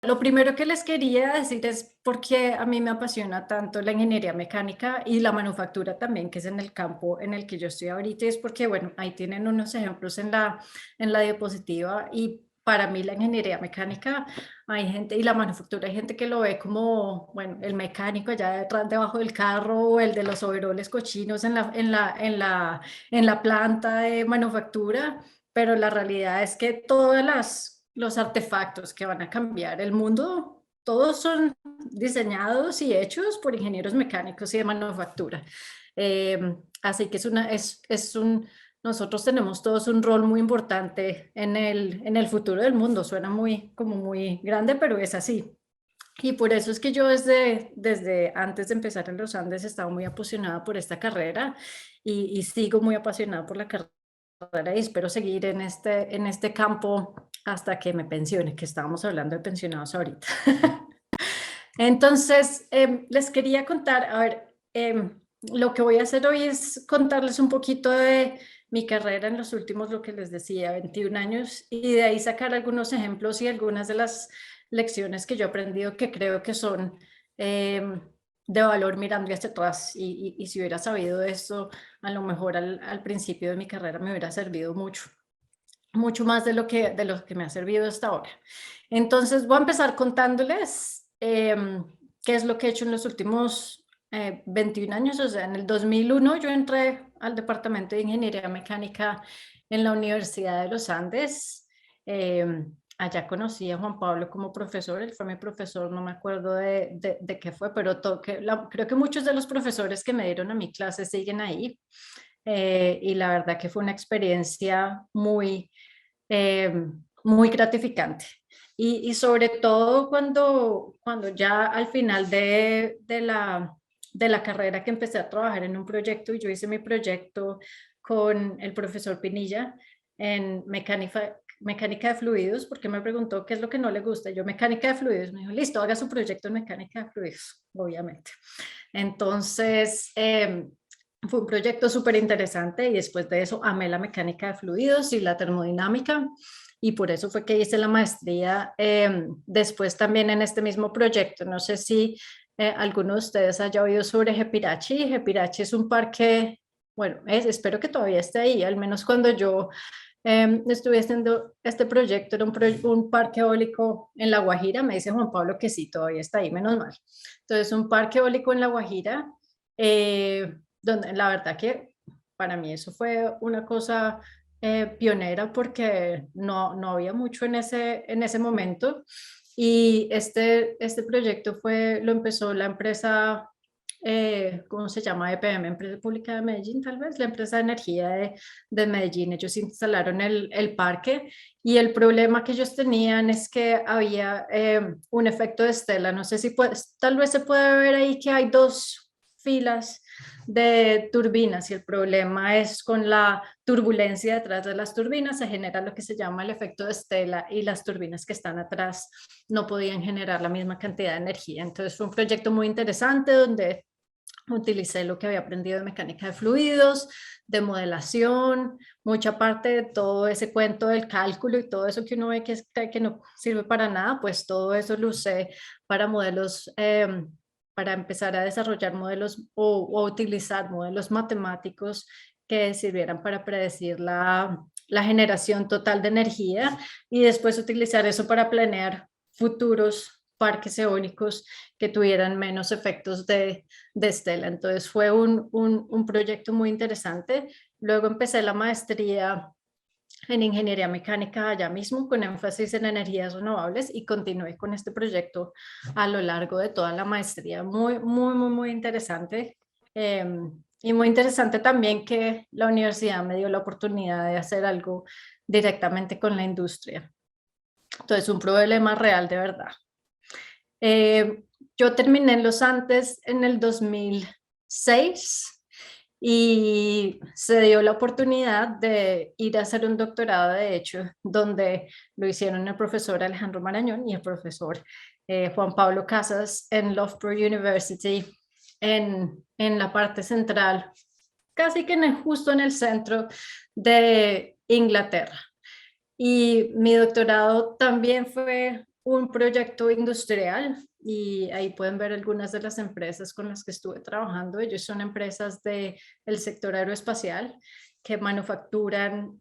lo primero que les quería decir es por qué a mí me apasiona tanto la ingeniería mecánica y la manufactura también, que es en el campo en el que yo estoy ahorita, y es porque, bueno, ahí tienen unos ejemplos en la diapositiva y para mí la ingeniería mecánica hay gente y la manufactura hay gente que lo ve como, bueno, el mecánico allá detrás, debajo del carro o el de los overoles cochinos en la planta de manufactura, pero la realidad es que los artefactos que van a cambiar el mundo, todos son diseñados y hechos por ingenieros mecánicos y de manufactura. Así que nosotros tenemos todos un rol muy importante en el futuro del mundo. Suena como muy grande, pero es así. Y por eso es que yo desde antes de empezar en los Andes estaba muy apasionada por esta carrera y sigo muy apasionada por la carrera y espero seguir en este campo hasta que me pensione, que estábamos hablando de pensionados ahorita. Entonces, les quería contar, a ver, lo que voy a hacer hoy es contarles un poquito de mi carrera en los últimos, lo que les decía, 21 años, y de ahí sacar algunos ejemplos y algunas de las lecciones que yo he aprendido que creo que son de valor mirando hacia atrás. Y si hubiera sabido esto, a lo mejor al principio de mi carrera me hubiera servido mucho más de lo que me ha servido hasta ahora. Entonces voy a empezar contándoles qué es lo que he hecho en los últimos 21 años. O sea, en el 2001 yo entré al Departamento de Ingeniería Mecánica en la Universidad de los Andes. Allá conocí a Juan Pablo como profesor, él fue mi profesor, no me acuerdo de qué fue, pero creo que muchos de los profesores que me dieron a mi clase siguen ahí. Y la verdad que fue una experiencia eh, muy gratificante. Y sobre todo cuando ya al final de la carrera que empecé a trabajar en un proyecto y yo hice mi proyecto con el profesor Pinilla en mecánica de fluidos, porque me preguntó qué es lo que no le gusta. Yo, mecánica de fluidos, me dijo, listo, haga su proyecto en mecánica de fluidos, obviamente. Entonces, fue un proyecto súper interesante y después de eso amé la mecánica de fluidos y la termodinámica y por eso fue que hice la maestría después también en este mismo proyecto. No sé si alguno de ustedes haya oído sobre Jepirachi. Jepirachi es un parque, bueno, espero que todavía esté ahí, al menos cuando yo estuve haciendo este proyecto, era un parque eólico en La Guajira, me dice Juan Pablo que sí, todavía está ahí, menos mal. Entonces, un parque eólico en La Guajira, donde la verdad que para mí eso fue una cosa pionera porque no había mucho en ese momento. Y este proyecto lo empezó la empresa, ¿cómo se llama? EPM, Empresa Pública de Medellín, tal vez, la empresa de energía de Medellín. Ellos instalaron el parque y el problema que ellos tenían es que había un efecto de estela. No sé si tal vez se puede ver ahí que hay dos filas de turbinas y el problema es con la turbulencia detrás de las turbinas se genera lo que se llama el efecto de estela y las turbinas que están atrás no podían generar la misma cantidad de energía. Entonces fue un proyecto muy interesante donde utilicé lo que había aprendido de mecánica de fluidos, de modelación, mucha parte de todo ese cuento del cálculo y todo eso que uno ve que no sirve para nada, pues todo eso lo usé para modelos, para empezar a desarrollar modelos o utilizar modelos matemáticos que sirvieran para predecir la generación total de energía y después utilizar eso para planear futuros parques eólicos que tuvieran menos efectos de Estela. Entonces fue un proyecto muy interesante. Luego empecé la maestría en ingeniería mecánica allá mismo con énfasis en energías renovables y continué con este proyecto a lo largo de toda la maestría. Muy interesante. Y muy interesante también que la universidad me dio la oportunidad de hacer algo directamente con la industria. Entonces, un problema real de verdad. Eh, yo terminé en los Andes en el 2006 y se dio la oportunidad de ir a hacer un doctorado, de hecho, donde lo hicieron el profesor Alejandro Marañón y el profesor Juan Pablo Casas en Loughborough University, en la parte central, casi que justo en el centro de Inglaterra. Y mi doctorado también fue un proyecto industrial y ahí pueden ver algunas de las empresas con las que estuve trabajando. Ellos son empresas del sector aeroespacial que manufacturan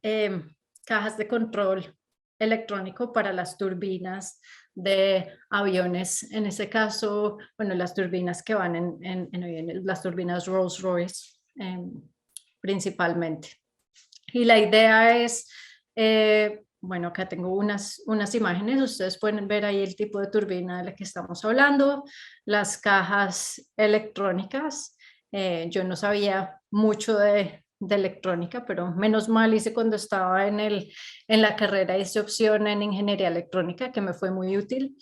cajas de control electrónico para las turbinas de aviones. En ese caso, bueno, las turbinas que van en aviones, las turbinas Rolls-Royce principalmente. Y la idea es, bueno, acá tengo unas imágenes, ustedes pueden ver ahí el tipo de turbina de la que estamos hablando, las cajas electrónicas. Yo no sabía mucho de electrónica, pero menos mal hice cuando estaba en la carrera, hice opción en ingeniería electrónica, que me fue muy útil.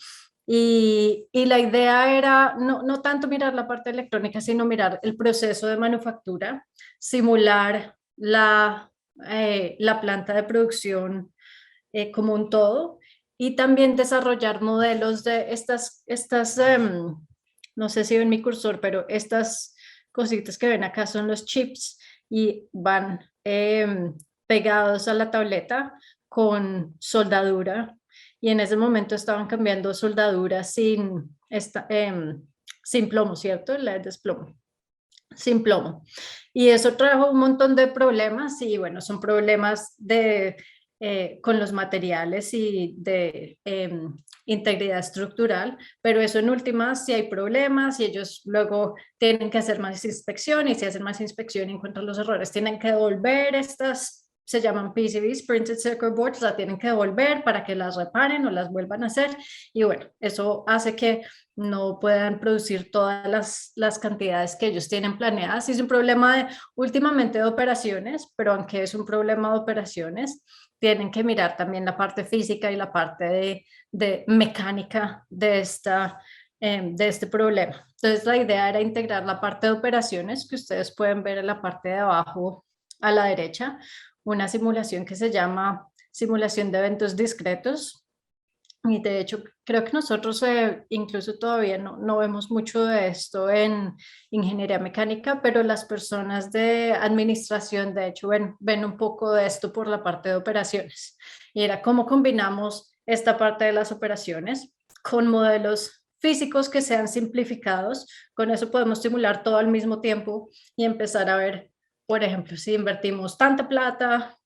Y la idea era no tanto mirar la parte electrónica, sino mirar el proceso de manufactura, simular la planta de producción como un todo y también desarrollar modelos de no sé si ven mi cursor, pero estas cositas que ven acá son los chips y van pegados a la tableta con soldadura y en ese momento estaban cambiando soldadura sin plomo, ¿cierto? La desplomo sin plomo. Y eso trajo un montón de problemas y bueno, son problemas con los materiales y de integridad estructural, pero eso en últimas si hay problemas y ellos luego tienen que hacer más inspección y si hacen más inspección y encuentran los errores, tienen que devolver se llaman PCBs, Printed Circuit Boards, la tienen que devolver para que las reparen o las vuelvan a hacer y bueno, eso hace que no puedan producir todas las cantidades que ellos tienen planeadas. Es un problema últimamente de operaciones, pero aunque es un problema de operaciones, tienen que mirar también la parte física y la parte de mecánica de este problema. Entonces la idea era integrar la parte de operaciones que ustedes pueden ver en la parte de abajo a la derecha, una simulación que se llama simulación de eventos discretos. Y de hecho, creo que nosotros incluso todavía no vemos mucho de esto en ingeniería mecánica, pero las personas de administración, de hecho, ven un poco de esto por la parte de operaciones. Y era cómo combinamos esta parte de las operaciones con modelos físicos que sean simplificados. Con eso podemos simular todo al mismo tiempo y empezar a ver, por ejemplo, si invertimos tanta plata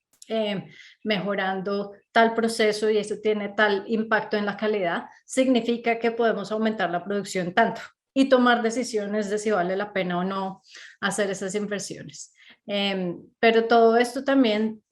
mejorando tal proceso y eso tiene tal impacto en la calidad, significa que podemos aumentar la producción tanto y tomar decisiones de si vale la pena o no hacer esas inversiones. Pero todo esto también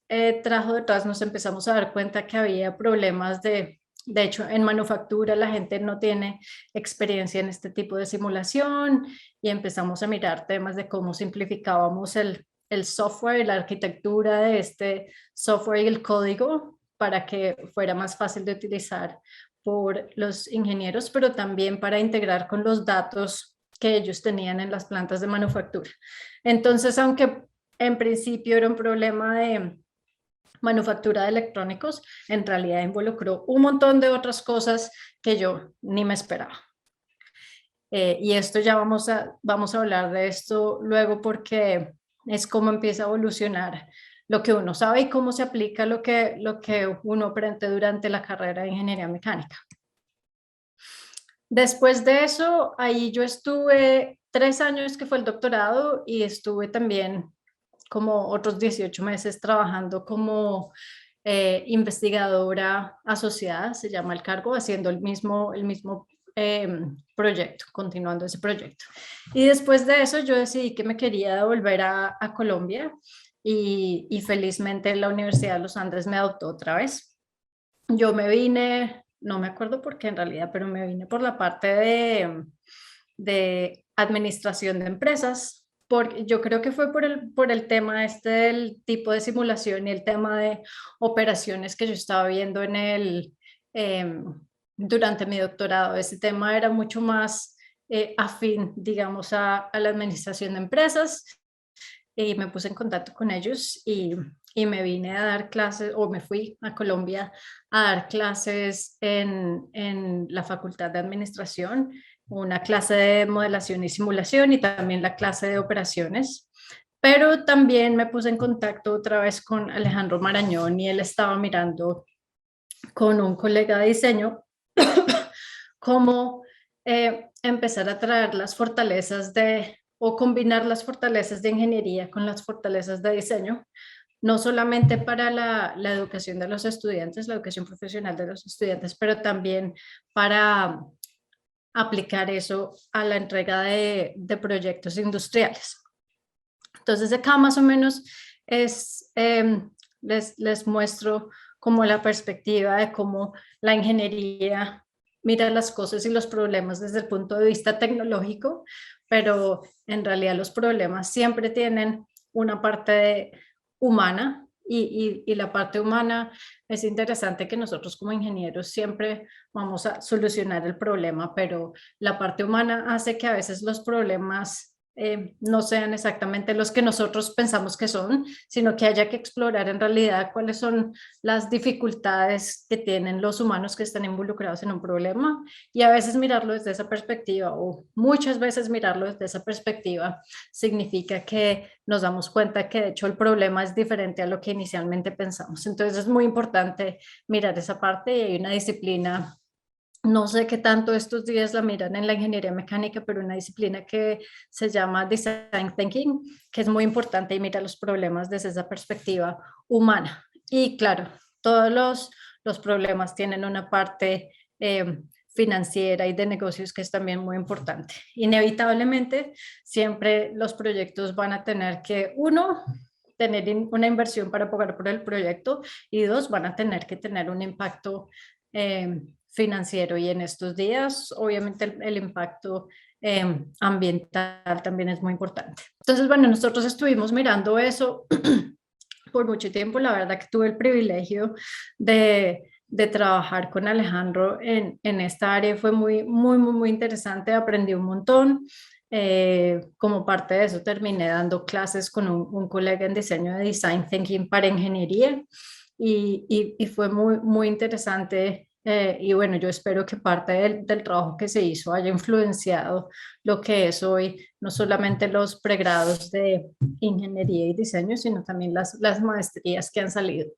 trajo detrás, nos empezamos a dar cuenta que había problemas de hecho, en manufactura la gente no tiene experiencia en este tipo de simulación y empezamos a mirar temas de cómo simplificábamos el software, la arquitectura de este software y el código para que fuera más fácil de utilizar por los ingenieros, pero también para integrar con los datos que ellos tenían en las plantas de manufactura. Entonces, aunque en principio era un problema de manufactura de electrónicos, en realidad involucró un montón de otras cosas que yo ni me esperaba. Y esto ya vamos a hablar de esto luego porque es cómo empieza a evolucionar lo que uno sabe y cómo se aplica lo que uno aprende durante la carrera de ingeniería mecánica. Después de eso, ahí yo estuve 3 años que fue el doctorado y estuve también como otros 18 meses trabajando como investigadora asociada, se llama el cargo, haciendo el mismo proyecto, continuando ese proyecto. Y después de eso yo decidí que me quería devolver a Colombia y felizmente la Universidad de los Andes me adoptó otra vez. Yo me vine, no me acuerdo por qué en realidad, pero me vine por la parte de administración de empresas, porque yo creo que fue por el tema este del tipo de simulación y el tema de operaciones que yo estaba viendo durante mi doctorado. Ese tema era mucho más afín, digamos, a la administración de empresas y me puse en contacto con ellos y me vine a dar clases o me fui a Colombia a dar clases en la Facultad de Administración, una clase de modelación y simulación y también la clase de operaciones. Pero también me puse en contacto otra vez con Alejandro Marañón y él estaba mirando con un colega de diseño cómo empezar a traer las fortalezas o combinar las fortalezas de ingeniería con las fortalezas de diseño, no solamente para la educación de los estudiantes, la educación profesional de los estudiantes, pero también para aplicar eso a la entrega de proyectos industriales. Entonces acá más o menos es, les muestro como la perspectiva de cómo la ingeniería mira las cosas y los problemas desde el punto de vista tecnológico, pero en realidad los problemas siempre tienen una parte humana y la parte humana es interesante que nosotros como ingenieros siempre vamos a solucionar el problema, pero la parte humana hace que a veces los problemas no sean exactamente los que nosotros pensamos que son, sino que haya que explorar en realidad cuáles son las dificultades que tienen los humanos que están involucrados en un problema y a veces mirarlo desde esa perspectiva o muchas veces mirarlo desde esa perspectiva significa que nos damos cuenta que de hecho el problema es diferente a lo que inicialmente pensamos. Entonces es muy importante mirar esa parte y hay una disciplina. No sé qué tanto estos días la miran en la ingeniería mecánica, pero una disciplina que se llama Design Thinking, que es muy importante y mira los problemas desde esa perspectiva humana. Y claro, todos los problemas tienen una parte financiera y de negocios que es también muy importante. Inevitablemente, siempre los proyectos van a tener que, uno, tener una inversión para pagar por el proyecto y dos, van a tener que tener un impacto financiero y en estos días obviamente el impacto ambiental también es muy importante. Entonces, bueno, nosotros estuvimos mirando eso por mucho tiempo. La verdad que tuve el privilegio de trabajar con Alejandro en esta área. Fue muy interesante. Aprendí un montón. Como parte de eso terminé dando clases con un colega en diseño de Design Thinking para ingeniería y fue muy interesante. Y bueno, yo espero que parte del trabajo que se hizo haya influenciado lo que es hoy, no solamente los pregrados de ingeniería y diseño, sino también las maestrías que han salido.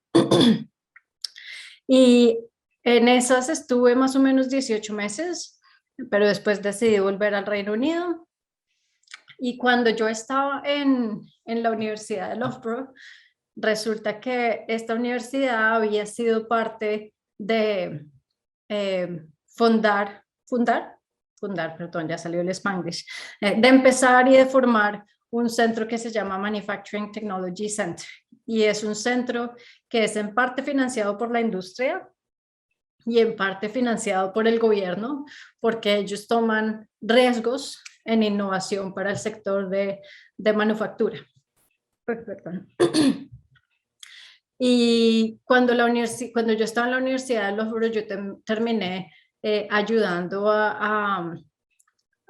Y en esas estuve más o menos 18 meses, pero después decidí volver al Reino Unido. Y cuando yo estaba en la Universidad de Loughborough, resulta que esta universidad había sido parte de fundar, perdón, ya salió el Spanglish, de empezar y de formar un centro que se llama Manufacturing Technology Center. Y es un centro que es en parte financiado por la industria y en parte financiado por el gobierno, porque ellos toman riesgos en innovación para el sector de manufactura. Perdón. Y cuando yo estaba en la universidad de Loughborough, yo terminé ayudando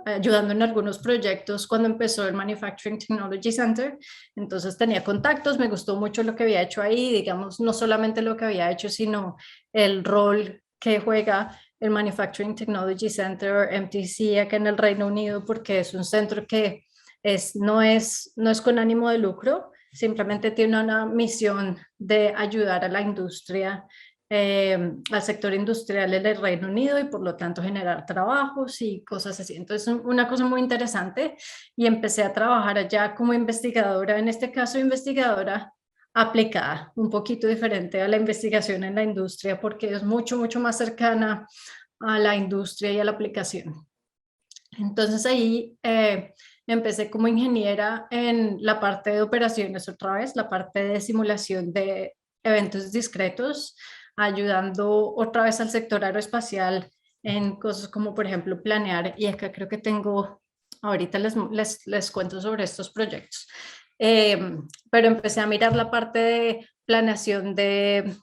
ayudando en algunos proyectos cuando empezó el Manufacturing Technology Center. Entonces tenía contactos, me gustó mucho lo que había hecho ahí, digamos, no solamente lo que había hecho, sino el rol que juega el Manufacturing Technology Center, MTC, acá en el Reino Unido, porque es un centro que no es con ánimo de lucro, simplemente tiene una misión de ayudar a la industria, al sector industrial en el Reino Unido y por lo tanto generar trabajos y cosas así. Entonces, una cosa muy interesante y empecé a trabajar allá como investigadora, en este caso investigadora aplicada, un poquito diferente a la investigación en la industria porque es mucho más cercana a la industria y a la aplicación. Entonces ahí empecé como ingeniera en la parte de operaciones otra vez, la parte de simulación de eventos discretos, ayudando otra vez al sector aeroespacial en cosas como por ejemplo planear, y acá creo que tengo, ahorita les cuento sobre estos proyectos. Pero empecé a mirar la parte de planeación de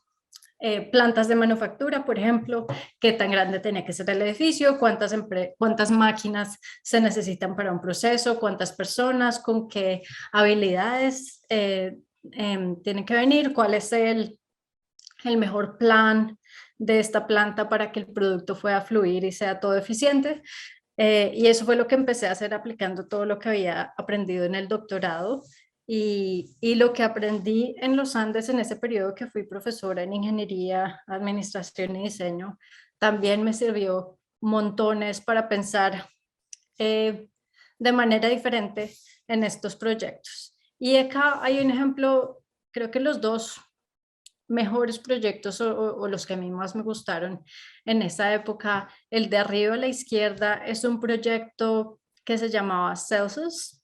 plantas de manufactura, por ejemplo, qué tan grande tenía que ser el edificio, cuántas máquinas se necesitan para un proceso, cuántas personas, con qué habilidades tienen que venir, cuál es el mejor plan de esta planta para que el producto pueda fluir y sea todo eficiente. Y eso fue lo que empecé a hacer aplicando todo lo que había aprendido en el doctorado. Y lo que aprendí en los Andes en ese periodo que fui profesora en ingeniería, administración y diseño, también me sirvió montones para pensar eh, de manera diferente en estos proyectos. Y acá hay un ejemplo, creo que los dos mejores proyectos o los que a mí más me gustaron en esa época, el de arriba a la izquierda es un proyecto que se llamaba Celsius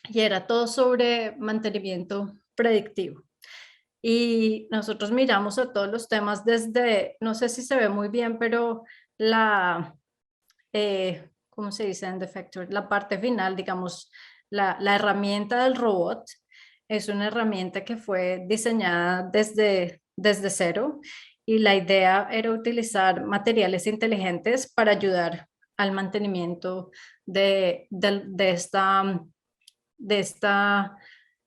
y era todo sobre mantenimiento predictivo. Y nosotros miramos a todos los temas desde, no sé si se ve muy bien, pero la, ¿cómo se dice en Defector? La parte final, digamos, la herramienta del robot es una herramienta que fue diseñada desde cero y la idea era utilizar materiales inteligentes para ayudar al mantenimiento de esta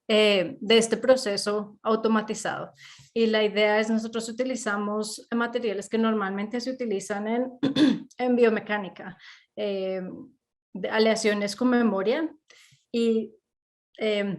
de este proceso automatizado. Y la idea es, nosotros utilizamos materiales que normalmente se utilizan en biomecánica, de aleaciones con memoria. Y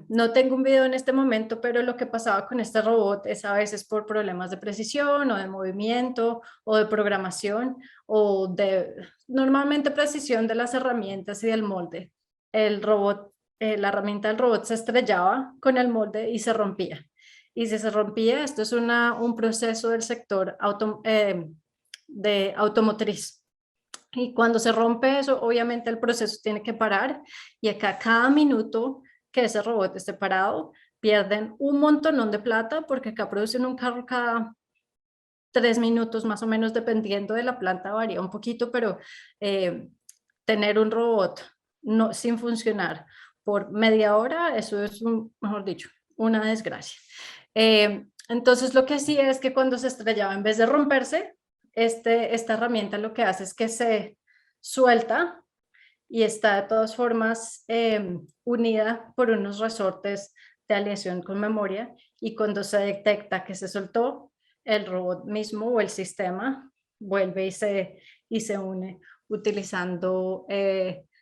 no tengo un video en este momento, pero lo que pasaba con este robot es a veces por problemas de precisión o de movimiento o de programación o de normalmente precisión de las herramientas y del molde. El robot, la herramienta del robot se estrellaba con el molde y se rompía. Y si se rompía, esto es un proceso del sector de automotriz. Y cuando se rompe eso, obviamente el proceso tiene que parar y acá cada minuto que ese robot esté parado, pierden un montonón de plata porque acá producen un carro cada 3 minutos más o menos, dependiendo de la planta, varía un poquito, pero eh, tener un robot no, sin funcionar por media hora, eso es, mejor dicho, una desgracia. Entonces lo que hacía es que cuando se estrellaba, en vez de romperse, esta herramienta lo que hace es que se suelta y está de todas formas unida por unos resortes de aleación con memoria y cuando se detecta que se soltó, el robot mismo o el sistema vuelve y se une utilizando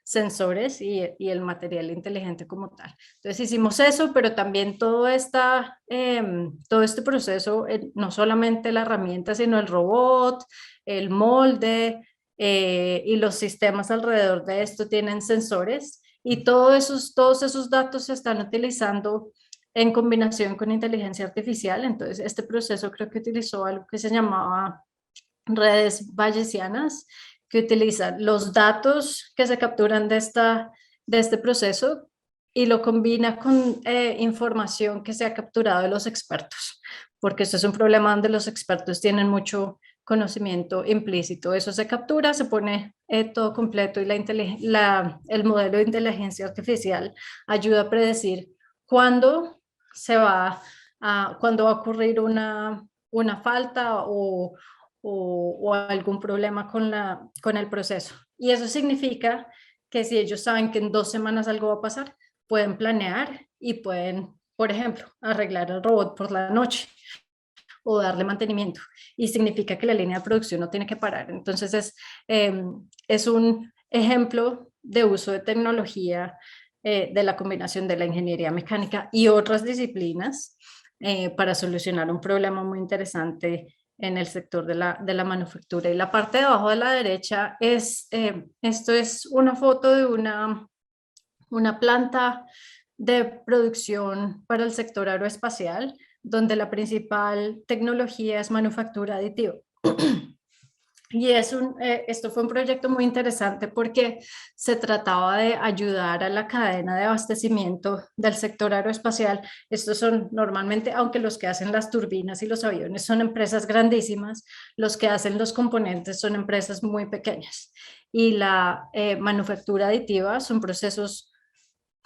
sensores y el material inteligente como tal. Entonces hicimos eso, pero también todo este proceso, no solamente la herramienta, sino el robot, el molde, y los sistemas alrededor de esto tienen sensores y todos esos datos se están utilizando en combinación con inteligencia artificial. Entonces, este proceso creo que utilizó algo que se llamaba redes bayesianas, que utilizan los datos que se capturan de este proceso y lo combina con información que se ha capturado de los expertos, porque esto es un problema donde los expertos tienen mucho conocimiento implícito. Eso se captura, se pone todo completo y el modelo de inteligencia artificial ayuda a predecir cuándo cuándo va a ocurrir una falta o algún problema con el proceso. Y eso significa que si ellos saben que en 2 semanas algo va a pasar, pueden planear y pueden, por ejemplo, arreglar el robot por la noche o darle mantenimiento. Y significa que la línea de producción no tiene que parar. Entonces es un ejemplo de uso de tecnología de la combinación de la ingeniería mecánica y otras disciplinas para solucionar un problema muy interesante en el sector de la manufactura. Y la parte de abajo de la derecha esto es una foto de una planta de producción para el sector aeroespacial, donde la principal tecnología es manufactura aditiva. Y esto fue un proyecto muy interesante porque se trataba de ayudar a la cadena de abastecimiento del sector aeroespacial. Estos son normalmente, aunque los que hacen las turbinas y los aviones son empresas grandísimas, los que hacen los componentes son empresas muy pequeñas. Y la manufactura aditiva son procesos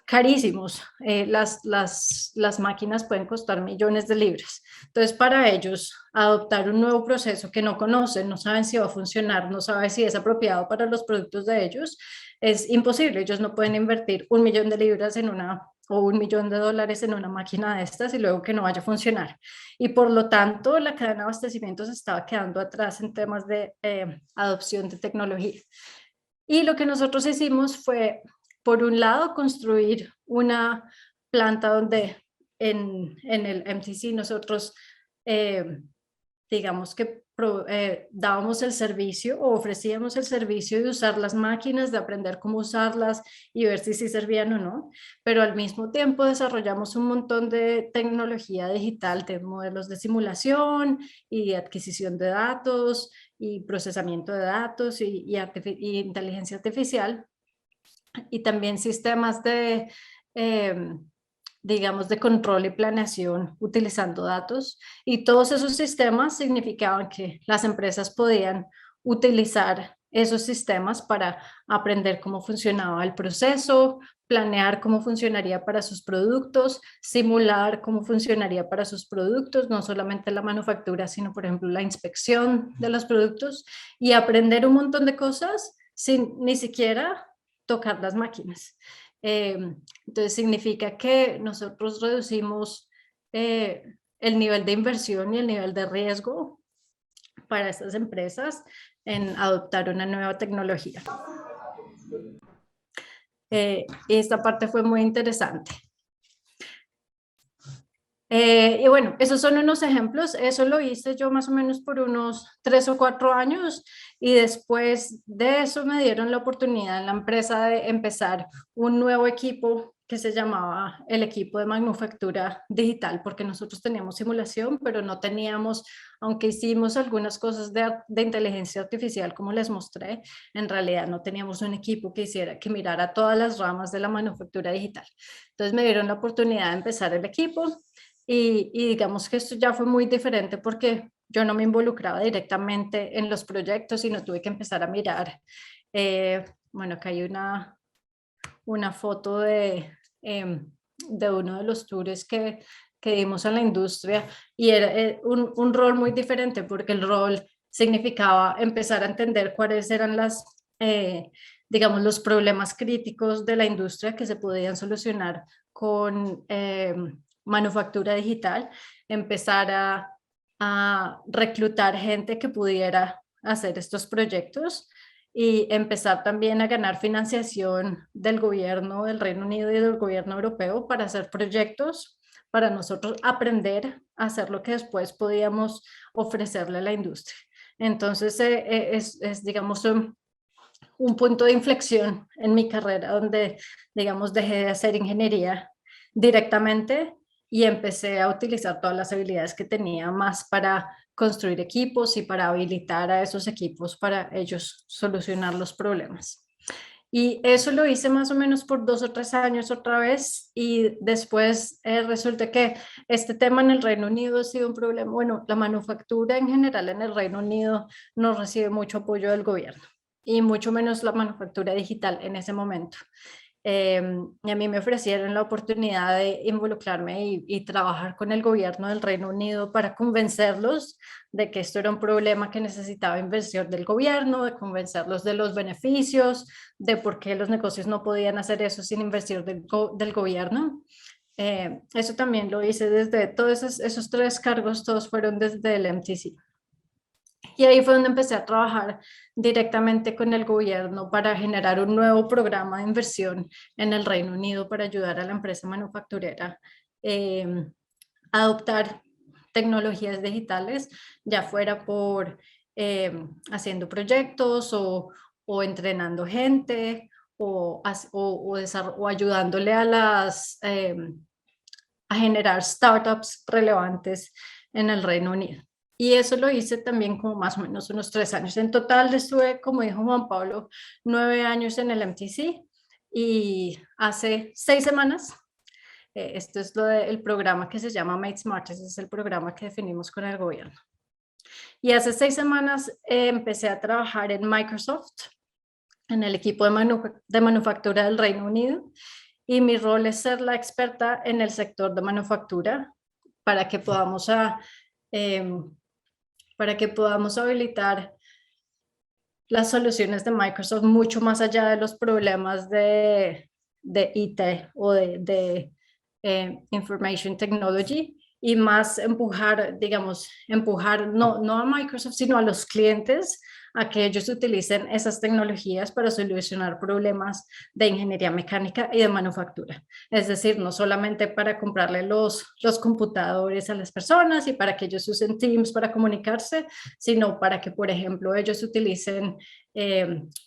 carísimos. Las máquinas pueden costar millones de libras. Entonces, para ellos, adoptar un nuevo proceso que no conocen, no saben si va a funcionar, no saben si es apropiado para los productos de ellos, es imposible. Ellos no pueden invertir 1 millón de libras o $1 millón en una máquina de estas y luego que no vaya a funcionar. Y por lo tanto, la cadena de abastecimiento se estaba quedando atrás en temas de adopción de tecnología. Y lo que nosotros hicimos fue, por un lado, construir planta donde en el MTC nosotros, digamos que dábamos el servicio o ofrecíamos el servicio de usar las máquinas, de aprender cómo usarlas y ver si sí servían o no, pero al mismo tiempo desarrollamos un montón de tecnología digital, de modelos de simulación y adquisición de datos y procesamiento de datos y inteligencia artificial, y también sistemas de, digamos, de control y planeación utilizando datos. Y todos esos sistemas significaban que las empresas podían utilizar esos sistemas para aprender cómo funcionaba el proceso, planear cómo funcionaría para sus productos, simular cómo funcionaría para sus productos, no solamente la manufactura, sino por ejemplo la inspección de los productos, y aprender un montón de cosas sin ni siquiera tocar las máquinas. Entonces significa que nosotros reducimos el nivel de inversión y el nivel de riesgo para estas empresas en adoptar una nueva tecnología. Y esta parte fue muy interesante. Y bueno, esos son unos ejemplos. Eso lo hice yo más o menos por unos 3 o 4 años, y después de eso me dieron la oportunidad en la empresa de empezar un nuevo equipo que se llamaba el equipo de manufactura digital, porque nosotros teníamos simulación, pero no teníamos, aunque hicimos algunas cosas de inteligencia artificial, como les mostré, en realidad no teníamos un equipo que mirara todas las ramas de la manufactura digital. Entonces me dieron la oportunidad de empezar el equipo. Y digamos que esto ya fue muy diferente porque yo no me involucraba directamente en los proyectos, sino tuve que empezar a mirar. Bueno, acá hay una foto de uno de los tours que dimos en la industria, y era un rol muy diferente porque el rol significaba empezar a entender cuáles eran digamos, los problemas críticos de la industria que se podían solucionar con manufactura digital, empezar a reclutar gente que pudiera hacer estos proyectos y empezar también a ganar financiación del gobierno del Reino Unido y del gobierno europeo para hacer proyectos, para nosotros aprender a hacer lo que después podíamos ofrecerle a la industria. Entonces digamos, un punto de inflexión en mi carrera donde, digamos, dejé de hacer ingeniería directamente y empecé a utilizar todas las habilidades que tenía más para construir equipos y para habilitar a esos equipos para ellos solucionar los problemas. Y eso lo hice más o menos por 2 o 3 años otra vez, y después resulta que este tema en el Reino Unido ha sido un problema. Bueno, la manufactura en general en el Reino Unido no recibe mucho apoyo del gobierno, y mucho menos la manufactura digital en ese momento. Y a mí me ofrecieron la oportunidad de involucrarme y trabajar con el gobierno del Reino Unido para convencerlos de que esto era un problema que necesitaba inversión del gobierno, de convencerlos de los beneficios, de por qué los negocios no podían hacer eso sin inversión del gobierno. Eso también lo hice desde todos esos 3 cargos, todos fueron desde el MTC. Y ahí fue donde empecé a trabajar directamente con el gobierno para generar un nuevo programa de inversión en el Reino Unido para ayudar a la empresa manufacturera a adoptar tecnologías digitales, ya fuera por haciendo proyectos o entrenando gente o ayudándole a generar startups relevantes en el Reino Unido. Y eso lo hice también como más o menos unos 3 años. En total estuve, como dijo Juan Pablo, 9 años en el MTC, y hace 6 semanas, esto es el programa que se llama Made Smart, ese es el programa que definimos con el gobierno. Y hace 6 semanas empecé a trabajar en Microsoft, en el equipo de manufactura del Reino Unido, y mi rol es ser la experta en el sector de manufactura para que podamos habilitar las soluciones de Microsoft mucho más allá de los problemas de IT o de Information Technology, y más empujar no a Microsoft, sino a los clientes a que ellos utilicen esas tecnologías para solucionar problemas de ingeniería mecánica y de manufactura. Es decir, no solamente para comprarle los computadores a las personas y para que ellos usen Teams para comunicarse, sino para que, por ejemplo, ellos utilicen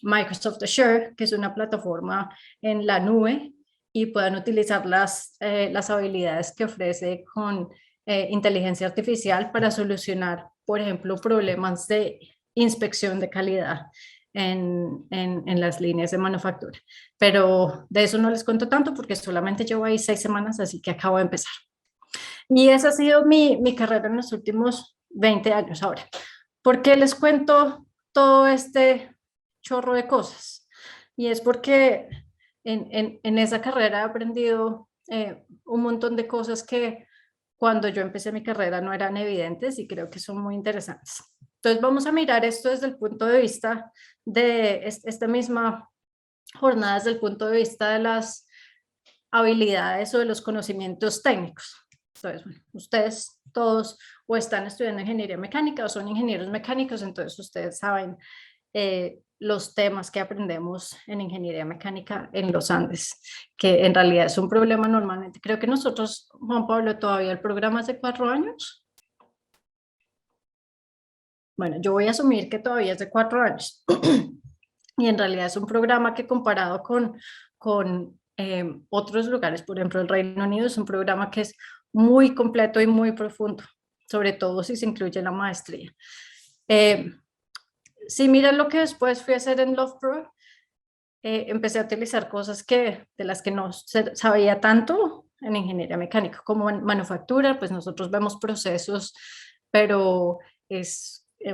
Microsoft Azure, que es una plataforma en la nube, y puedan utilizar las habilidades que ofrece con inteligencia artificial para solucionar, por ejemplo, problemas de inspección de calidad en las líneas de manufactura. Pero de eso no les cuento tanto porque solamente llevo ahí 6 semanas, así que acabo de empezar. Y esa ha sido mi carrera en los últimos 20 años ahora. ¿Por qué les cuento todo este chorro de cosas? Y es porque en esa carrera he aprendido un montón de cosas que cuando yo empecé mi carrera no eran evidentes y creo que son muy interesantes. Entonces vamos a mirar esto desde el punto de vista de esta misma jornada, desde el punto de vista de las habilidades o de los conocimientos técnicos. Entonces, bueno, ustedes todos o están estudiando ingeniería mecánica o son ingenieros mecánicos, entonces ustedes saben los temas que aprendemos en ingeniería mecánica en los Andes, que en realidad es un problema normalmente. Creo que nosotros, Juan Pablo, todavía el programa es de 4 años. Bueno, yo voy a asumir que todavía es de 4 años. Y en realidad es un programa que comparado con otros lugares, por ejemplo el Reino Unido, es un programa que es muy completo y muy profundo, sobre todo si se incluye la maestría. Si miran lo que después fui a hacer en Loughborough, empecé a utilizar cosas de las que no sabía tanto en ingeniería mecánica, como en manufactura, pues nosotros vemos procesos, pero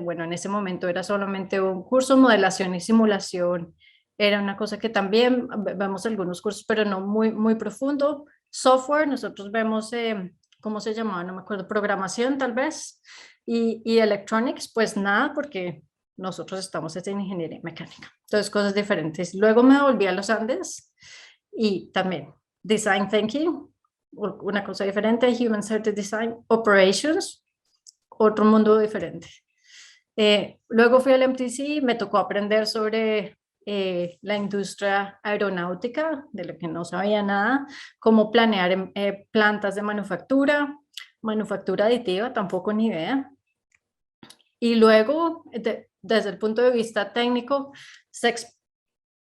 bueno, en ese momento era solamente un curso, modelación y simulación, era una cosa que también vemos algunos cursos, pero no muy profundo. Software, nosotros vemos, ¿cómo se llamaba? No me acuerdo, programación tal vez, y electronics, pues nada, porque nosotros estamos en ingeniería mecánica. Entonces, cosas diferentes. Luego me volví a los Andes y también Design Thinking, una cosa diferente, Human Centered Design, Operations, otro mundo diferente. Luego fui al MTC, me tocó aprender sobre la industria aeronáutica, de lo que no sabía nada, cómo planear plantas de manufactura aditiva, tampoco ni idea. Y luego, desde el punto de vista técnico,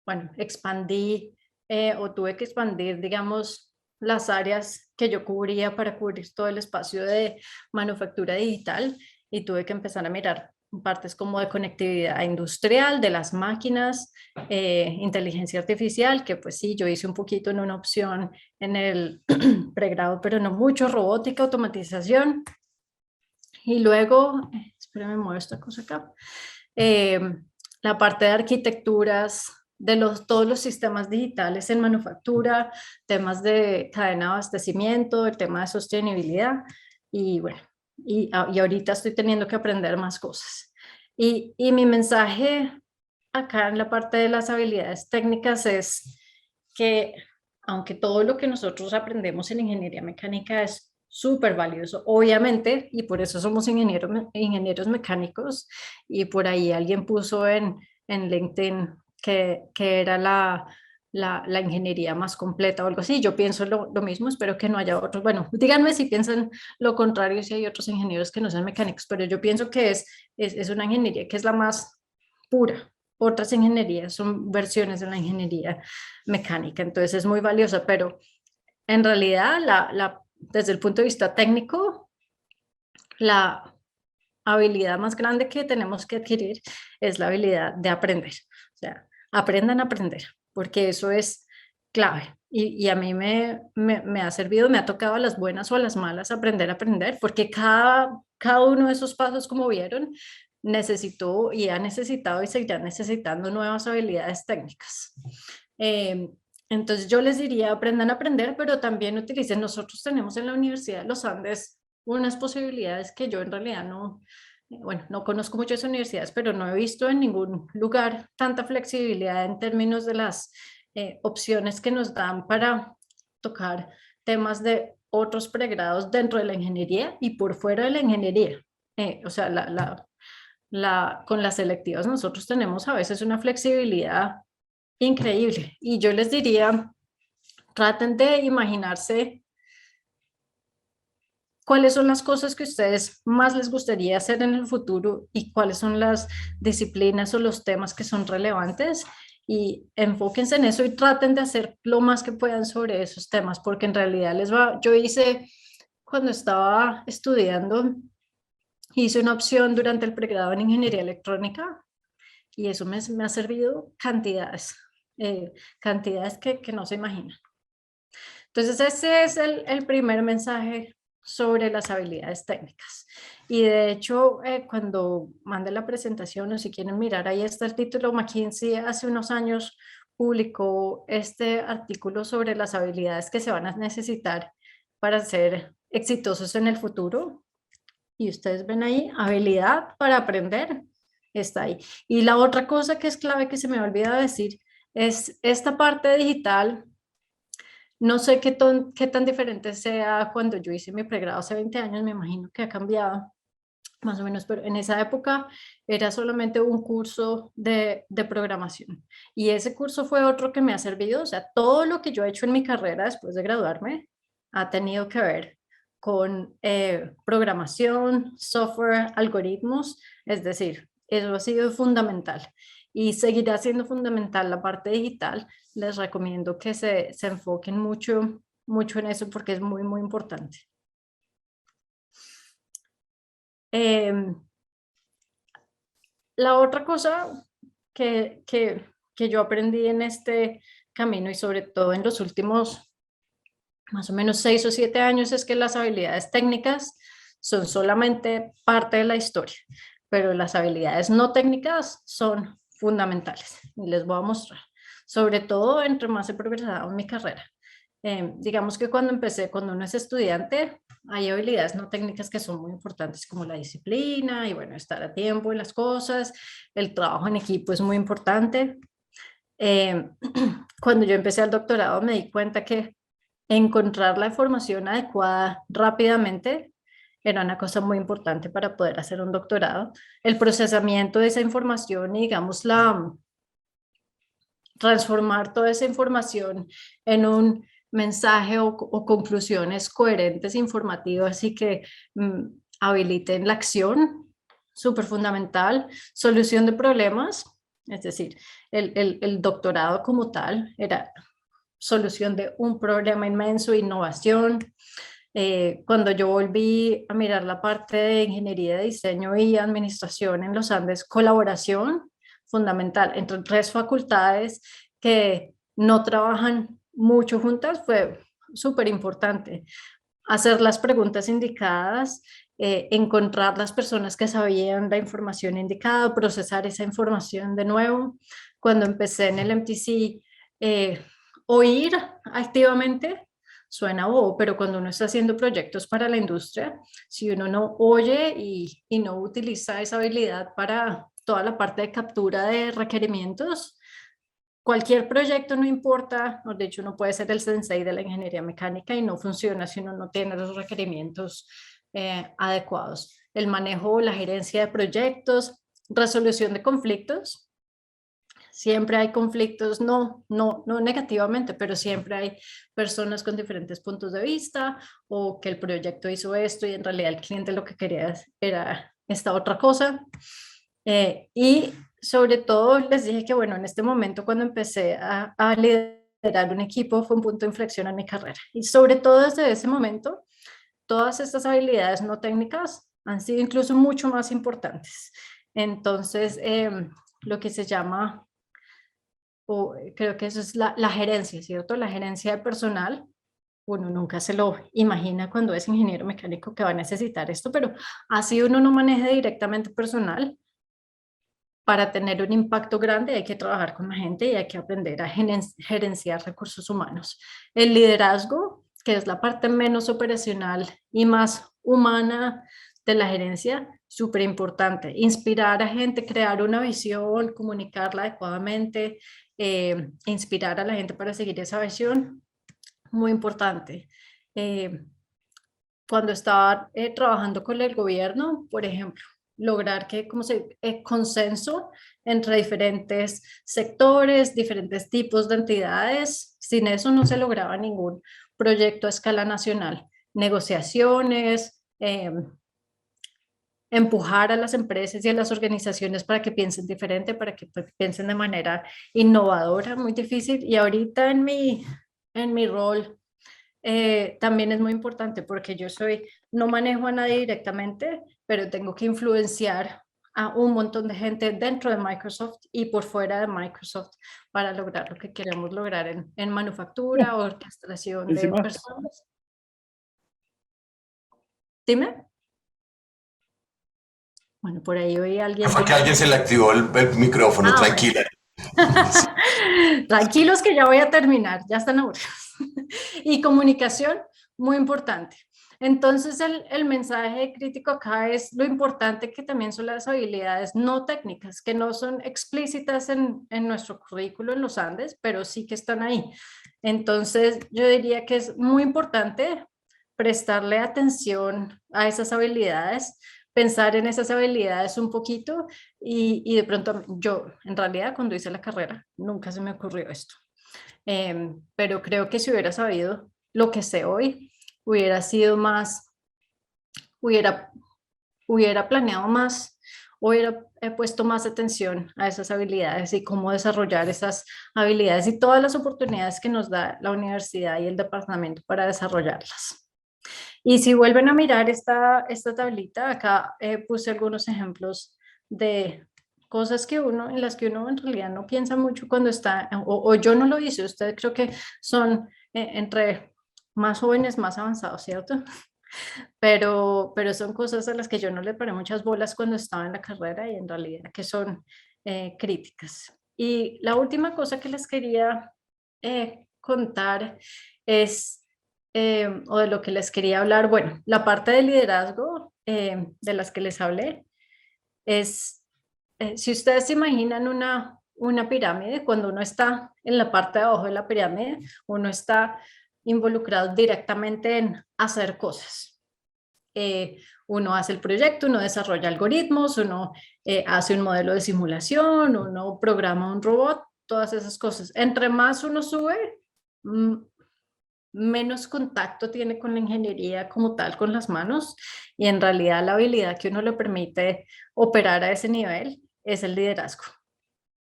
bueno, expandí o tuve que expandir, digamos, las áreas que yo cubría para cubrir todo el espacio de manufactura digital y tuve que empezar a mirar partes como de conectividad industrial, de las máquinas, inteligencia artificial, que pues sí, yo hice un poquito en una opción en el pregrado, pero no mucho, robótica, automatización. Y luego, espérame, muevo esta cosa acá, la parte de arquitecturas de todos los sistemas digitales en manufactura, temas de cadena de abastecimiento, el tema de sostenibilidad y bueno, y ahorita estoy teniendo que aprender más cosas. Y mi mensaje acá en la parte de las habilidades técnicas es que aunque todo lo que nosotros aprendemos en ingeniería mecánica es súper valioso, obviamente, y por eso somos ingenieros mecánicos, y por ahí alguien puso en LinkedIn que era la ingeniería más completa o algo así. Yo pienso lo mismo, espero que no haya otros. Bueno, díganme si piensan lo contrario, si hay otros ingenieros que no sean mecánicos, pero yo pienso que es una ingeniería que es la más pura. Otras ingenierías son versiones de la ingeniería mecánica, entonces es muy valiosa, pero en realidad desde el punto de vista técnico, la habilidad más grande que tenemos que adquirir es la habilidad de aprender. O sea, aprendan a aprender, porque eso es clave. Y a mí me ha servido, me ha tocado a las buenas o a las malas aprender a aprender, porque cada uno de esos pasos, como vieron, necesitó y ha necesitado y seguirá necesitando nuevas habilidades técnicas. Eh, entonces yo les diría, aprendan a aprender, pero también utilicen, nosotros tenemos en la Universidad de los Andes unas posibilidades que yo en realidad no, bueno, no conozco muchas universidades, pero no he visto en ningún lugar tanta flexibilidad en términos de las opciones que nos dan para tocar temas de otros pregrados dentro de la ingeniería y por fuera de la ingeniería. O sea, con las selectivas nosotros tenemos a veces una flexibilidad increíble. Y yo les diría, traten de imaginarse cuáles son las cosas que a ustedes más les gustaría hacer en el futuro y cuáles son las disciplinas o los temas que son relevantes y enfóquense en eso y traten de hacer lo más que puedan sobre esos temas, porque en realidad yo hice, cuando estaba estudiando, hice una opción durante el pregrado en ingeniería electrónica y eso me ha servido cantidades, cantidades que no se imaginan. Entonces, ese es el primer mensaje sobre las habilidades técnicas. Y de hecho, cuando mande la presentación o si quieren mirar, ahí está el título. McKinsey hace unos años publicó este artículo sobre las habilidades que se van a necesitar para ser exitosos en el futuro. Y ustedes ven ahí, habilidad para aprender, está ahí. Y la otra cosa que es clave que se me ha olvidado decir es esta parte digital. No sé qué tan diferente sea cuando yo hice mi pregrado hace 20 años, me imagino que ha cambiado más o menos, pero en esa época era solamente un curso de programación. Y ese curso fue otro que me ha servido, o sea, todo lo que yo he hecho en mi carrera después de graduarme ha tenido que ver con programación, software, algoritmos, es decir, eso ha sido fundamental y seguirá siendo fundamental la parte digital. Les recomiendo que se enfoquen mucho, mucho en eso porque es muy, muy importante. Eh, la otra cosa que yo aprendí en este camino y sobre todo en los últimos más o menos 6 o 7 años es que las habilidades técnicas son solamente parte de la historia, pero las habilidades no técnicas son fundamentales y les voy a mostrar, sobre todo entre más he progresado en mi carrera. Digamos que cuando uno es estudiante, hay habilidades no técnicas que son muy importantes como la disciplina y bueno, estar a tiempo en las cosas, el trabajo en equipo es muy importante. Eh, Cuando yo empecé el doctorado me di cuenta que encontrar la información adecuada rápidamente era una cosa muy importante para poder hacer un doctorado. El procesamiento de esa información y digamos transformar toda esa información en un mensaje o conclusiones coherentes, informativas y que habiliten la acción, súper fundamental. Solución de problemas, es decir, el doctorado como tal era solución de un problema inmenso, innovación. Cuando yo volví a mirar la parte de ingeniería de diseño y administración en los Andes, colaboración fundamental entre 3 facultades que no trabajan mucho juntas fue súper importante. Hacer las preguntas indicadas, encontrar las personas que sabían la información indicada, procesar esa información de nuevo. Cuando empecé en el MTC, oír activamente suena bobo, pero cuando uno está haciendo proyectos para la industria, si uno no oye y no utiliza esa habilidad para toda la parte de captura de requerimientos, cualquier proyecto no importa, de hecho uno puede ser el sensei de la ingeniería mecánica y no funciona si uno no tiene los requerimientos adecuados. El manejo, la gerencia de proyectos, resolución de conflictos. Siempre hay conflictos, no negativamente, pero siempre hay personas con diferentes puntos de vista o que el proyecto hizo esto y en realidad el cliente lo que quería era esta otra cosa. Y sobre todo les dije que bueno, en este momento cuando empecé a liderar un equipo fue un punto de inflexión en mi carrera. Y sobre todo desde ese momento, todas estas habilidades no técnicas han sido incluso mucho más importantes. Entonces, lo que se llama o creo que eso es la gerencia, ¿cierto? La gerencia de personal. Uno nunca se lo imagina cuando es ingeniero mecánico que va a necesitar esto, pero así uno no maneja directamente personal. Para tener un impacto grande hay que trabajar con la gente y hay que aprender a gerenciar recursos humanos. El liderazgo, que es la parte menos operacional y más humana de la gerencia, súper importante. Inspirar a gente, crear una visión, comunicarla adecuadamente, inspirar a la gente para seguir esa visión, muy importante. Cuando estaba trabajando con el gobierno, por ejemplo, lograr que, consenso entre diferentes sectores, diferentes tipos de entidades. Sin eso no se lograba ningún proyecto a escala nacional. Negociaciones, empujar a las empresas y a las organizaciones para que piensen diferente, para que piensen de manera innovadora, muy difícil. Y ahorita en mi rol también es muy importante porque no manejo a nadie directamente, pero tengo que influenciar a un montón de gente dentro de Microsoft y por fuera de Microsoft para lograr lo que queremos lograr en manufactura, orquestación de Encima, personas. Dime. Bueno, por ahí oí a alguien Fue que diciendo. alguien se le activó el micrófono, Ah, bueno. tranquila. Tranquilos que ya voy a terminar, ya están aburridos. Y comunicación, muy importante. Entonces el mensaje crítico acá es lo importante que también son las habilidades no técnicas, que no son explícitas en nuestro currículo en los Andes, pero sí que están ahí. Entonces yo diría que es muy importante prestarle atención a esas habilidades, pensar en esas habilidades un poquito y de pronto yo, en realidad, cuando hice la carrera, nunca se me ocurrió esto. Pero creo que si hubiera sabido lo que sé hoy, hubiera sido más, hubiera, hubiera planeado más, hubiera puesto más atención a esas habilidades y cómo desarrollar esas habilidades y todas las oportunidades que nos da la universidad y el departamento para desarrollarlas. Y si vuelven a mirar esta tablita, acá puse algunos ejemplos de cosas en las que uno en realidad no piensa mucho cuando está, o yo no lo hice, ustedes creo que son entre más jóvenes, más avanzados, ¿cierto? Pero son cosas a las que yo no le paré muchas bolas cuando estaba en la carrera y en realidad que son críticas. Y la última cosa que les quería contar es, o de lo que les quería hablar, bueno, la parte de liderazgo de las que les hablé es, si ustedes se imaginan una pirámide, cuando uno está en la parte de abajo de la pirámide, uno está involucrado directamente en hacer cosas. Uno hace el proyecto, uno desarrolla algoritmos, uno hace un modelo de simulación, uno programa un robot, todas esas cosas. Entre más uno sube, menos contacto tiene con la ingeniería como tal, con las manos, y en realidad la habilidad que uno le permite operar a ese nivel es el liderazgo.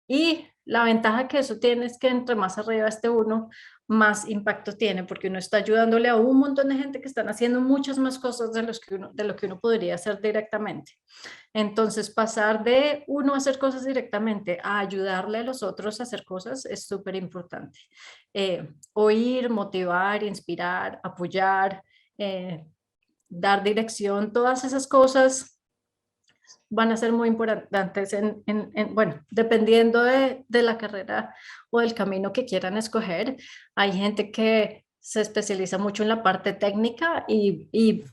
Y la ventaja que eso tiene es que entre más arriba esté uno, más impacto tiene, porque uno está ayudándole a un montón de gente que están haciendo muchas más cosas de lo que uno podría hacer directamente. Entonces, pasar de uno a hacer cosas directamente a ayudarle a los otros a hacer cosas es súper importante. Oír, motivar, inspirar, apoyar, dar dirección, todas esas cosas van a ser muy importantes bueno, dependiendo de la carrera o del camino que quieran escoger. Hay gente que se especializa mucho en la parte técnica y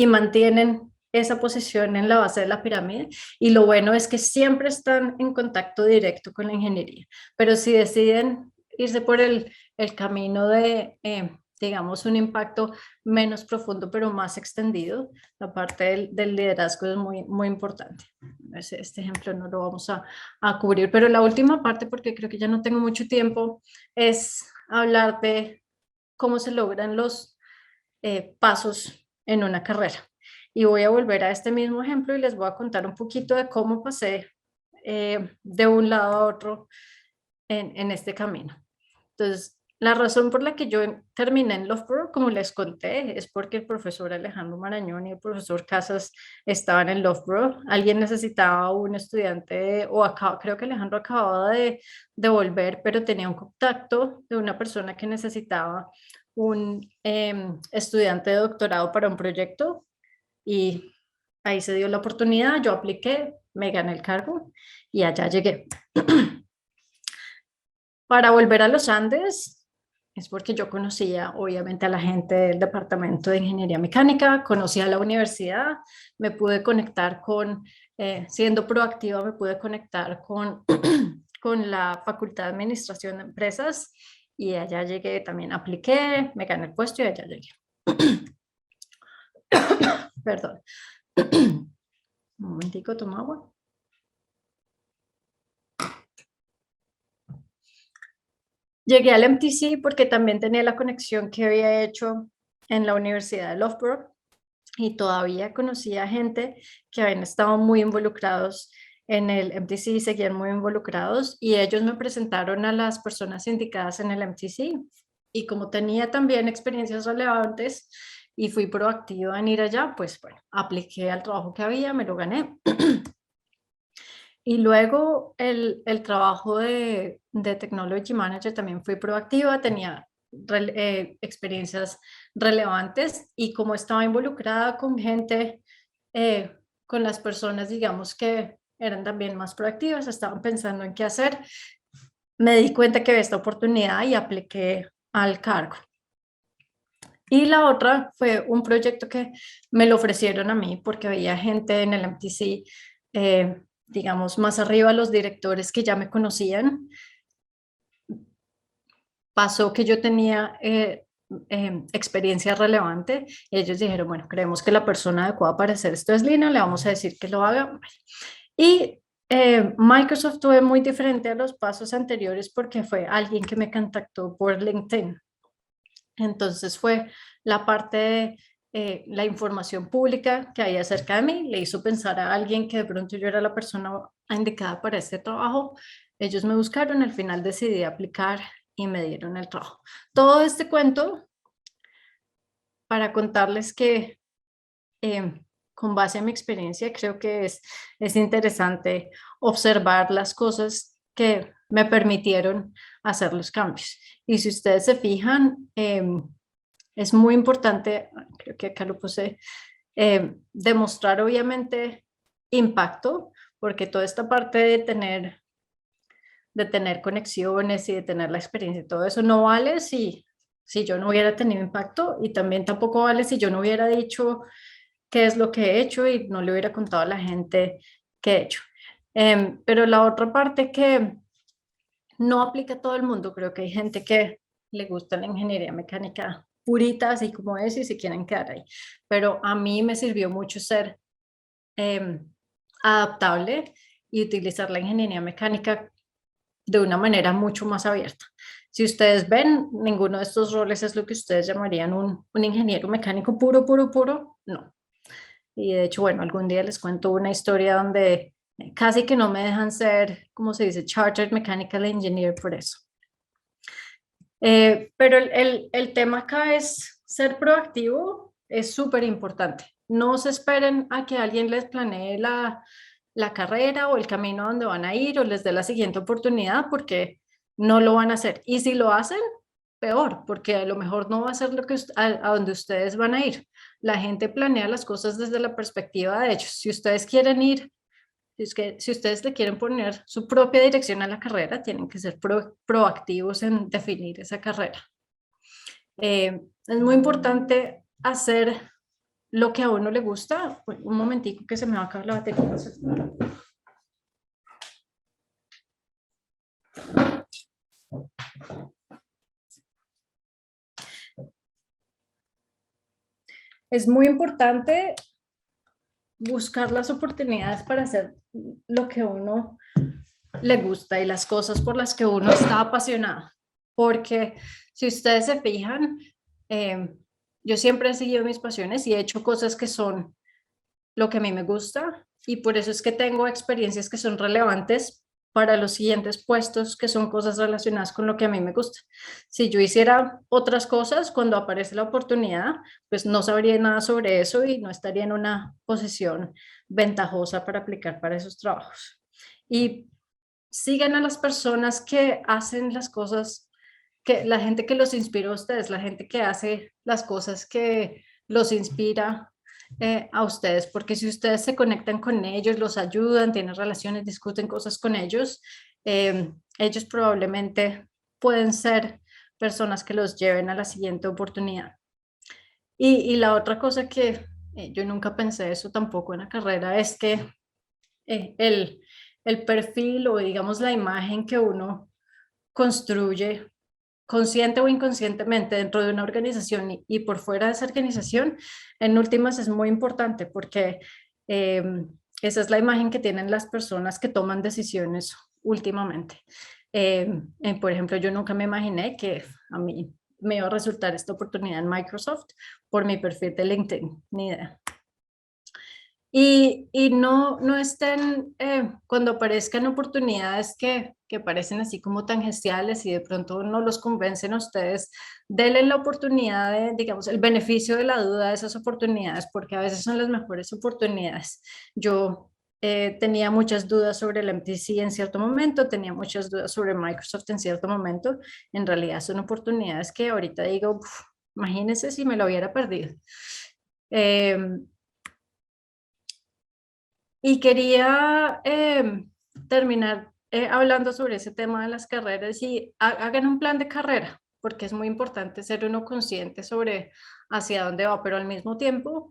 mantienen esa posición en la base de la pirámide y lo bueno es que siempre están en contacto directo con la ingeniería, pero si deciden irse por el camino de, digamos, un impacto menos profundo pero más extendido, la parte del liderazgo es muy, muy importante. Este ejemplo no lo vamos a cubrir, pero la última parte, porque creo que ya no tengo mucho tiempo, es hablar de cómo se logran los pasos en una carrera. Y voy a volver a este mismo ejemplo y les voy a contar un poquito de cómo pasé de un lado a otro en este camino. Entonces, la razón por la que yo terminé en Loughborough, como les conté, es porque el profesor Alejandro Marañón y el profesor Casas estaban en Loughborough. Alguien necesitaba un estudiante, creo que Alejandro acababa de volver, pero tenía un contacto de una persona que necesitaba un estudiante de doctorado para un proyecto y ahí se dio la oportunidad, yo apliqué, me gané el cargo y allá llegué. Para volver a los Andes es porque yo conocía obviamente a la gente del departamento de ingeniería mecánica, conocía la universidad, me pude conectar siendo proactiva, me pude conectar con la Facultad de Administración de Empresas y allá llegué, también apliqué, me gané el puesto y allá llegué. Perdón. Un momentico, toma agua. Llegué al MTC porque también tenía la conexión que había hecho en la Universidad de Loughborough y todavía conocía gente que habían estado muy involucrados en el MTC y seguían muy involucrados y ellos me presentaron a las personas indicadas en el MTC y como tenía también experiencias relevantes y fui proactiva en ir allá, pues bueno, apliqué al trabajo que había, me lo gané. Y luego el trabajo de Technology Manager también fui proactiva, tenía experiencias relevantes y como estaba involucrada con gente, con las personas, digamos, que eran también más proactivas, estaban pensando en qué hacer, me di cuenta que había esta oportunidad y apliqué al cargo. Y la otra fue un proyecto que me lo ofrecieron a mí porque había gente en el MTC, digamos, más arriba, los directores que ya me conocían. Pasó que yo tenía experiencia relevante y ellos dijeron, bueno, creemos que la persona adecuada para hacer esto es Lina, le vamos a decir que lo haga. Y Microsoft fue muy diferente a los pasos anteriores porque fue alguien que me contactó por LinkedIn. Entonces fue la parte de la información pública que hay acerca de mí, le hizo pensar a alguien que de pronto yo era la persona indicada para este trabajo. Ellos me buscaron, al final decidí aplicar y me dieron el trabajo. Todo este cuento para contarles que con base en mi experiencia creo que es interesante observar las cosas que me permitieron hacer los cambios. Y si ustedes se fijan, es muy importante, creo que acá lo puse, demostrar obviamente impacto, porque toda esta parte de tener conexiones y de tener la experiencia, todo eso no vale si yo no hubiera tenido impacto y también tampoco vale si yo no hubiera dicho qué es lo que he hecho y no le hubiera contado a la gente qué he hecho. Pero la otra parte que no aplica a todo el mundo, creo que hay gente que le gusta la ingeniería mecánica purita, así como es, y se quieren quedar ahí. Pero a mí me sirvió mucho ser adaptable y utilizar la ingeniería mecánica de una manera mucho más abierta. Si ustedes ven, ninguno de estos roles es lo que ustedes llamarían un ingeniero mecánico puro, puro, puro, no. Y de hecho, bueno, algún día les cuento una historia donde casi que no me dejan ser, como se dice, Chartered Mechanical Engineer por eso. Pero el tema acá es ser proactivo, es súper importante. No se esperen a que alguien les planee la carrera o el camino a donde van a ir o les dé la siguiente oportunidad porque no lo van a hacer. Y si lo hacen, peor, porque a lo mejor no va a ser lo que a donde ustedes van a ir. La gente planea las cosas desde la perspectiva de ellos. Si ustedes quieren ir, si ustedes le quieren poner su propia dirección a la carrera, tienen que ser proactivos en definir esa carrera. Es muy importante hacer lo que a uno le gusta. Un momentico que se me va a acabar la batería. Es muy importante buscar las oportunidades para hacer lo que a uno le gusta y las cosas por las que uno está apasionado. Porque si ustedes se fijan, yo siempre he seguido mis pasiones y he hecho cosas que son lo que a mí me gusta y por eso es que tengo experiencias que son relevantes para los siguientes puestos que son cosas relacionadas con lo que a mí me gusta. Si yo hiciera otras cosas, cuando aparece la oportunidad, pues no sabría nada sobre eso y no estaría en una posición ventajosa para aplicar para esos trabajos. Y sigan a las personas que hacen las cosas, que la gente que los inspira a ustedes, la gente que hace las cosas que los inspira a ustedes, porque si ustedes se conectan con ellos, los ayudan, tienen relaciones, discuten cosas con ellos, ellos probablemente pueden ser personas que los lleven a la siguiente oportunidad. Y la otra cosa que yo nunca pensé eso tampoco en la carrera es que el perfil o digamos la imagen que uno construye consciente o inconscientemente dentro de una organización y por fuera de esa organización, en últimas es muy importante porque esa es la imagen que tienen las personas que toman decisiones últimamente. Por ejemplo, yo nunca me imaginé que a mí me iba a resultar esta oportunidad en Microsoft por mi perfil de LinkedIn, ni idea. Y no estén, cuando aparezcan oportunidades que parecen así como tangenciales y de pronto no los convencen a ustedes, denle la oportunidad de, digamos, el beneficio de la duda de esas oportunidades, porque a veces son las mejores oportunidades. Yo tenía muchas dudas sobre el MTC en cierto momento, tenía muchas dudas sobre Microsoft en cierto momento. En realidad son oportunidades que ahorita digo, imagínense si me lo hubiera perdido. Y quería terminar hablando sobre ese tema de las carreras y hagan un plan de carrera, porque es muy importante ser uno consciente sobre hacia dónde va, pero al mismo tiempo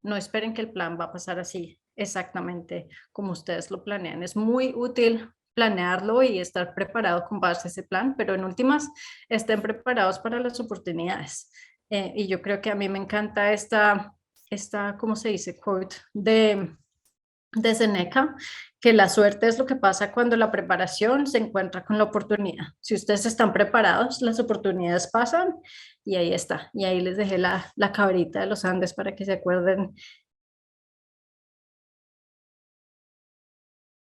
no esperen que el plan va a pasar así exactamente como ustedes lo planean. Es muy útil planearlo y estar preparado con base a ese plan, pero en últimas estén preparados para las oportunidades. Y yo creo que a mí me encanta esta, ¿cómo se dice? Quote de Seneca, que la suerte es lo que pasa cuando la preparación se encuentra con la oportunidad. Si ustedes están preparados, las oportunidades pasan y ahí está. Y ahí les dejé la cabrita de los Andes para que se acuerden